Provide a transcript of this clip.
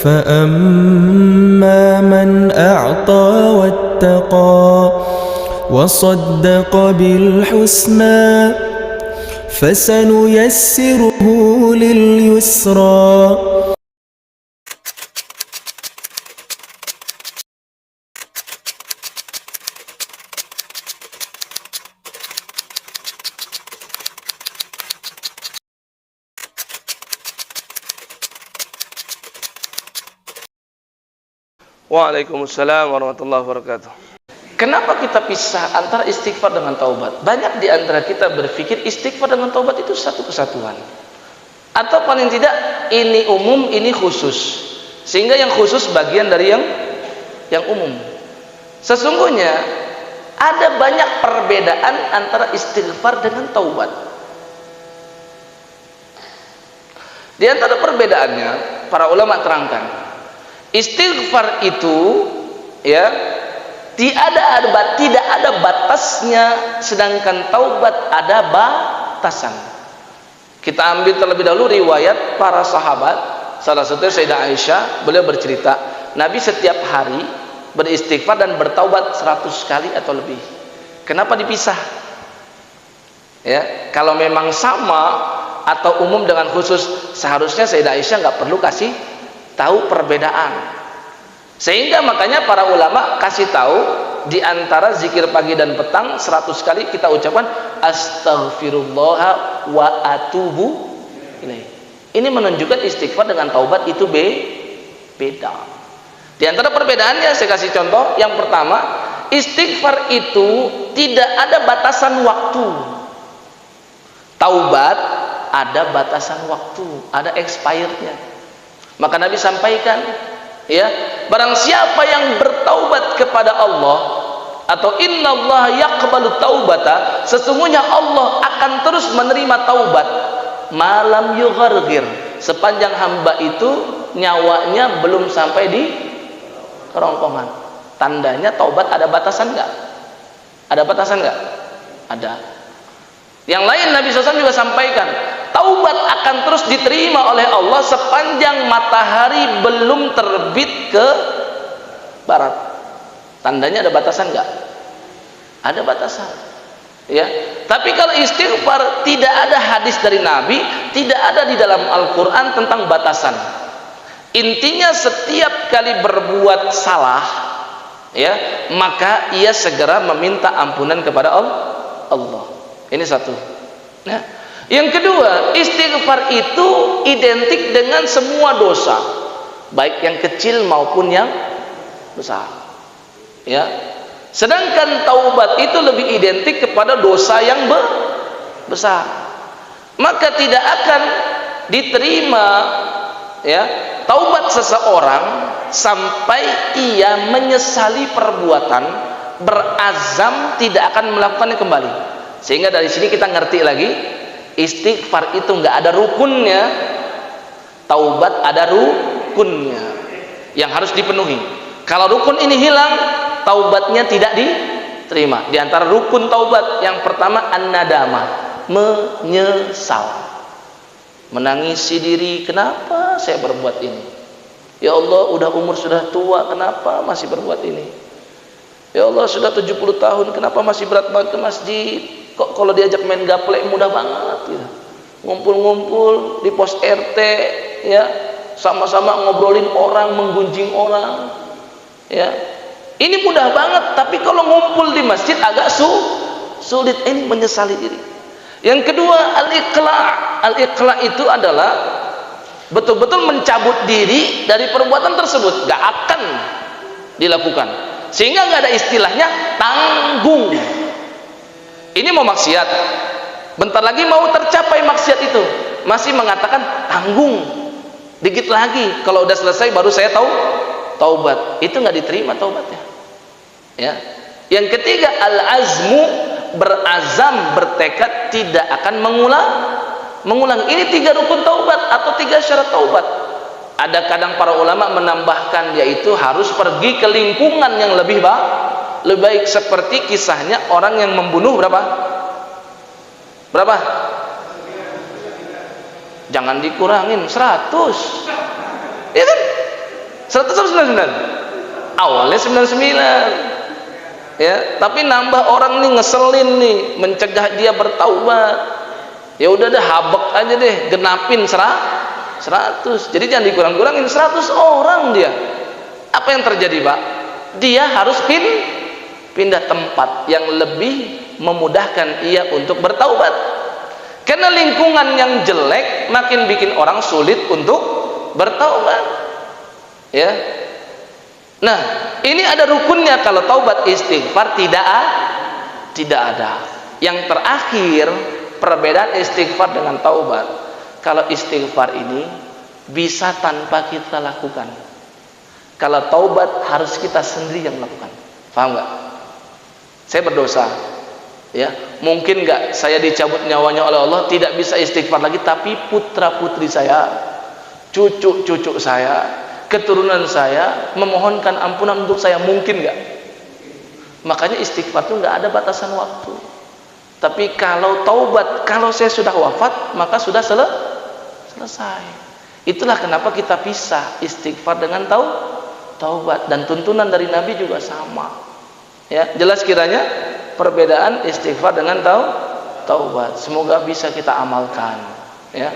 فأما من أعطى واتقى وصدق بالحسنى فسنيسره لليسرى. Waalaikumsalam warahmatullahi wabarakatuh. Kenapa kita pisah antara istighfar dengan taubat? Banyak di antara kita berpikir istighfar dengan taubat itu satu kesatuan. Atau paling tidak ini umum, ini khusus. Sehingga yang khusus bagian dari yang umum. Sesungguhnya ada banyak perbedaan antara istighfar dengan taubat. Di antara perbedaannya, para ulama terangkan, istighfar itu ya tidak ada batasnya, sedangkan taubat ada batasan. Kita ambil terlebih dahulu riwayat para sahabat. Salah satunya Sayyidah Aisyah, beliau bercerita, Nabi setiap hari beristighfar dan bertaubat 100 kali atau lebih. Kenapa dipisah? Ya, kalau memang sama atau umum dengan khusus, seharusnya Sayyidah Aisyah nggak perlu kasih tahu perbedaan. Sehingga makanya para ulama kasih tahu di antara zikir pagi dan petang 100 kali kita ucapkan astaghfirullah wa atubu ilaih. Ini menunjukkan istighfar dengan taubat itu beda. Di antara perbedaannya saya kasih contoh. Yang pertama, istighfar itu tidak ada batasan waktu. Taubat ada batasan waktu, ada expirednya. Maka Nabi sampaikan, ya, barang siapa yang bertaubat kepada Allah, atau innallaha yaqbalu taubata, sesungguhnya Allah akan terus menerima taubat malam yughargir, sepanjang hamba itu nyawanya belum sampai di kerongkongan. Tandanya taubat ada batasan enggak? Ada batasan enggak? Ada. Yang lain Nabi SAW juga sampaikan, taubat akan terus diterima oleh Allah sepanjang matahari belum terbit ke barat. Tandanya ada batasan enggak? Ada batasan. Ya. Tapi kalau istighfar tidak ada hadis dari Nabi, tidak ada di dalam Al-Qur'an tentang batasan. Intinya setiap kali berbuat salah, ya, maka ia segera meminta ampunan kepada Allah. Ini satu. Ya. Yang kedua, istighfar itu identik dengan semua dosa, baik yang kecil maupun yang besar. Ya. Sedangkan taubat itu lebih identik kepada dosa yang besar. Maka tidak akan diterima, ya, taubat seseorang sampai ia menyesali perbuatan, berazam tidak akan melakukannya kembali. Sehingga dari sini kita ngerti lagi, istighfar itu nggak ada rukunnya, taubat ada rukunnya yang harus dipenuhi. Kalau rukun ini hilang, taubatnya tidak diterima. Di antara rukun taubat yang pertama an-nadamah, menyesal, menangisi diri, kenapa saya berbuat ini? Ya Allah, udah umur sudah tua, kenapa masih berbuat ini? Ya Allah, sudah 70 tahun, kenapa masih berat banget ke masjid? Kok kalau diajak main gaplek mudah banget gitu. Ngumpul-ngumpul di pos RT, ya, sama-sama ngobrolin orang, menggunjing orang, ya. Ini mudah banget, tapi kalau ngumpul di masjid agak sulit. Ini menyesali diri. Yang kedua, al-iqla'. Al-iqla' itu adalah betul-betul mencabut diri dari perbuatan tersebut, gak akan dilakukan. Sehingga gak ada istilahnya tanggung. Ini mau maksiat, bentar lagi mau tercapai maksiat itu, masih mengatakan tanggung, dikit lagi, kalau udah selesai baru saya taubat. Itu nggak diterima taubatnya. Ya. Yang ketiga, al-azmu, berazam, bertekad tidak akan mengulang. Ini 3 rukun taubat atau 3 syarat taubat. Ada kadang para ulama menambahkan, yaitu harus pergi ke lingkungan yang lebih baik, seperti kisahnya orang yang membunuh berapa? Jangan dikurangin, 100. Ya kan? 100 atau 99? Awalnya 99. Ya, tapi nambah orang nih, ngeselin nih, mencegah dia bertaubat. Ya udah deh, habek aja deh, genapin 100. Jadi jangan dikurang-kurangin, 100 orang dia. Apa yang terjadi, Pak? Dia harus pindah tempat yang lebih memudahkan ia untuk bertaubat. Karena lingkungan yang jelek makin bikin orang sulit untuk bertaubat. Ya. Nah, ini ada rukunnya. Kalau taubat istighfar tidak ada. Yang terakhir, perbedaan istighfar dengan taubat. Kalau istighfar ini bisa tanpa kita lakukan. Kalau taubat harus kita sendiri yang melakukan. Paham nggak? Saya berdosa, ya. Mungkin nggak saya dicabut nyawanya oleh Allah, tidak bisa istighfar lagi, tapi putra putri saya, cucu saya, keturunan saya memohonkan ampunan untuk saya, mungkin nggak? Makanya istighfar itu nggak ada batasan waktu. Tapi kalau taubat, kalau saya sudah wafat, maka sudah selesai. Itulah kenapa kita pisah istighfar dengan taubat, dan tuntunan dari Nabi juga sama. Ya, jelas kiranya perbedaan istighfar dengan taubat. Semoga bisa kita amalkan. Ya.